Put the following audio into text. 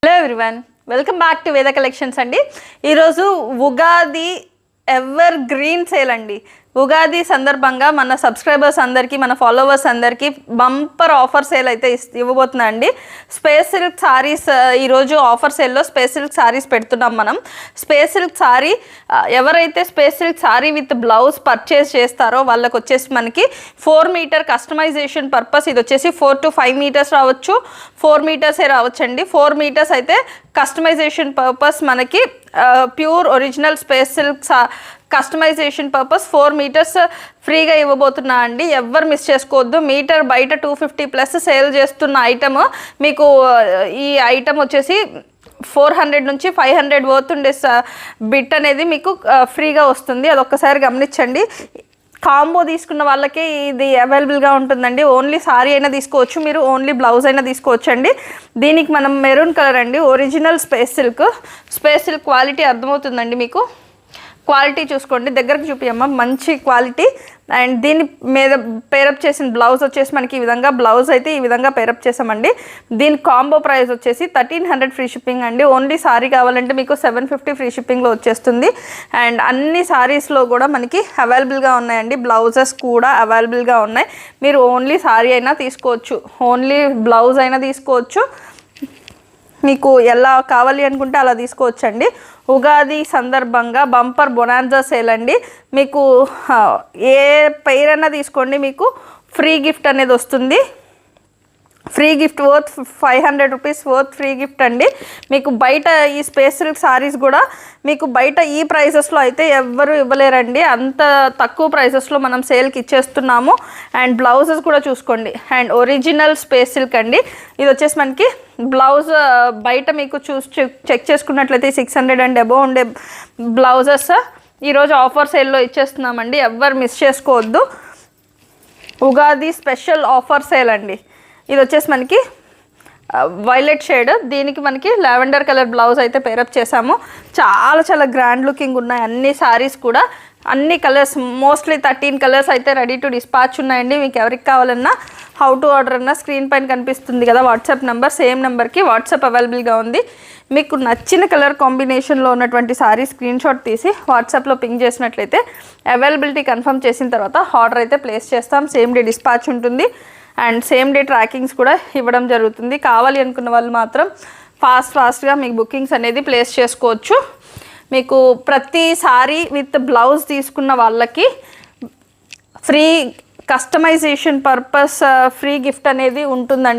Hello everyone, welcome back to వేద collections అండి. ఈరోజు ఉగాది ఎవర్ గ్రీన్ సేల్ అండి. ఉగాది సందర్భంగా మన సబ్స్క్రైబర్స్ అందరికీ, మన ఫాలోవర్స్ అందరికీ బంపర్ ఆఫర్ సేల్ అయితే ఇవ్వబోతున్నా అండి. స్పేస్ సిల్క్ సారీస్ ఈరోజు ఆఫర్ సేల్లో స్పేస్ సిల్క్ సారీస్ పెడుతున్నాం మనం. స్పేస్ సిల్క్ సారీ ఎవరైతే space silk sorry with blouse purchase చేస్తారో వాళ్ళకి వచ్చేసి మనకి 4 మీటర్ కస్టమైజేషన్ పర్పస్ ఇది వచ్చేసి 4 to 5 మీటర్స్ రావచ్చు, 4 మీటర్సే రావచ్చండి. 4 మీటర్స్ అయితే కస్టమైజేషన్ పర్పస్ మనకి pure original space silk customisation purpose 4 metres ఫ్రీగా ఇవ్వబోతున్నా అండి. ఎవ్వరు మిస్ చేసుకోవద్దు. మీటర్ బయట 250+ సేల్ చేస్తున్న ఐటమ్ మీకు ఈ ఐటమ్ వచ్చేసి 400 నుంచి 500 వర్త్ ఉండే బిట్ అనేది మీకు ఫ్రీగా వస్తుంది. అదొక్కసారి గమనించండి. కాంబో తీసుకున్న వాళ్ళకి ఇది అవైలబుల్గా ఉంటుందండి. ఓన్లీ సారీ అయినా తీసుకోవచ్చు, మీరు ఓన్లీ బ్లౌజ్ అయినా తీసుకోవచ్చు అండి. దీనికి మనం మెరూన్ కలర్ అండి, ఒరిజినల్ స్పేస్ సిల్క్ క్వాలిటీ అర్థమవుతుందండి మీకు. క్వాలిటీ చూసుకోండి, దగ్గరకు చూపియమ్మా, మంచి క్వాలిటీ. అండ్ దీని మీద పేరప్ చేసిన బ్లౌజ్ వచ్చేసి మనకి ఈ విధంగా బ్లౌజ్ అయితే ఈ విధంగా పేరప్ చేసామండి. దీని కాంబో ప్రైస్ వచ్చేసి 1300 ఫ్రీ షిప్పింగ్ అండి. ఓన్లీ సారీ కావాలంటే మీకు 750 ఫ్రీ షిప్పింగ్లో వచ్చేస్తుంది. అండ్ అన్ని సారీస్లో కూడా మనకి అవైలబుల్గా ఉన్నాయండి. బ్లౌజెస్ కూడా అవైలబుల్గా ఉన్నాయి. మీరు ఓన్లీ సారీ అయినా తీసుకోవచ్చు, ఓన్లీ బ్లౌజ్ అయినా తీసుకోవచ్చు. మీకు ఎలా కావాలి అనుకుంటే అలా తీసుకోవచ్చండి. ఉగాది సందర్భంగా బంపర్ బొనాన్జా సేల్ అండి. మీకు ఏ పేరైనా తీసుకోండి, మీకు ఫ్రీ గిఫ్ట్ అనేది వస్తుంది. Free gift worth 500 rupees worth free gift అండి. మీకు బయట ఈ స్పేస్ సిల్క్ సారీస్ కూడా మీకు బయట ఈ ప్రైసెస్లో అయితే ఎవ్వరు ఇవ్వలేరండి. అంత తక్కువ ప్రైసెస్లో మనం సేల్కి ఇచ్చేస్తున్నాము. అండ్ బ్లౌజెస్ కూడా చూసుకోండి. అండ్ ఒరిజినల్ స్పేస్ సిల్క్ అండి. ఇది వచ్చేసి మనకి బ్లౌజ్ బయట మీకు చెక్ చేసుకున్నట్లయితే 600 అండ్ అబోవ్ ఉండే బ్లౌజెస్ ఈరోజు ఆఫర్ సేల్లో ఇచ్చేస్తున్నామండి. ఎవ్వరు మిస్ చేసుకోవద్దు. ఉగాది స్పెషల్ ఆఫర్ సేల్ అండి. ఇది వచ్చేసి మనకి వైలెట్ షేడ్, దీనికి మనకి లావెండర్ కలర్ బ్లౌజ్ అయితే పేరప్ చేసాము. చాలా గ్రాండ్ లుకింగ్ ఉన్నాయి అన్ని సారీస్ కూడా. అన్ని కలర్స్ మోస్ట్లీ 13 కలర్స్ అయితే రెడీ టు డిస్పాచ్ ఉన్నాయండి. మీకు ఎవరికి కావాలన్నా హౌ టు ఆర్డర్ అన్నా స్క్రీన్ పైన కనిపిస్తుంది కదా వాట్సాప్ నెంబర్, సేమ్ నెంబర్కి వాట్సాప్ అవైలబుల్గా ఉంది. మీకు నచ్చిన కలర్ కాంబినేషన్లో ఉన్నటువంటి సారీ స్క్రీన్ షాట్ తీసి వాట్సాప్లో పింగ్ చేసినట్లయితే అవైలబిలిటీ కన్ఫర్మ్ చేసిన తర్వాత ఆర్డర్ అయితే ప్లేస్ చేస్తాం. సేమ్ డే డిస్పాచ్ ఉంటుంది అండ్ సేమ్ డే ట్రాకింగ్స్ కూడా ఇవ్వడం జరుగుతుంది. కావాలి అనుకున్న వాళ్ళు మాత్రం ఫాస్ట్గా మీకు బుకింగ్స్ అనేది ప్లేస్ చేసుకోవచ్చు. మీకు ప్రతి సారీ విత్ బ్లౌజ్ తీసుకున్న వాళ్ళకి free customisation purpose free gift అనేది ఉంటుందండి.